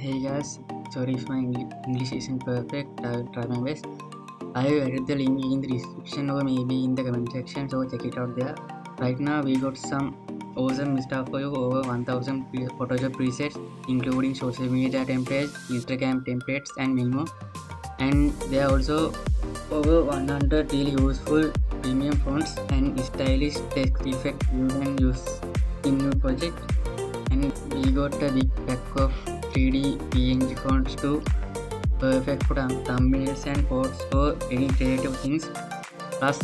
Hey guys, sorry if my English isn't perfect. I will try my best. I have added the link in the description or maybe in the comment section, so check it out there. Right now, we got some awesome stuff for you, over 1000 Photoshop presets, including social media templates, Instagram templates, and many more. And there are also over 100 really useful premium fonts and stylish text effects you can use in your project. And we got a big pack of 3D PNG fonts too, perfect for thumbnails and quotes for any creative things. Plus,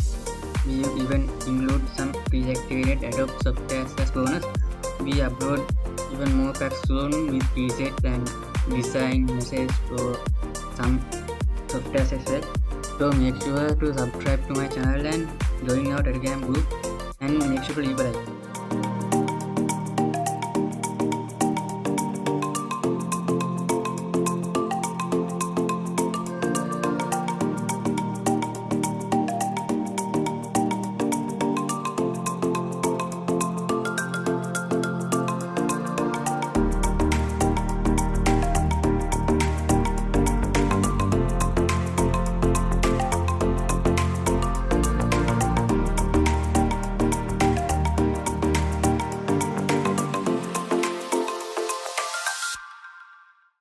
we even include some pre-activated Adobe software as bonus. We upload even more packs soon with presets and design messages for some software as well. So make sure to subscribe to my channel and join our Telegram group, and make sure to leave a like.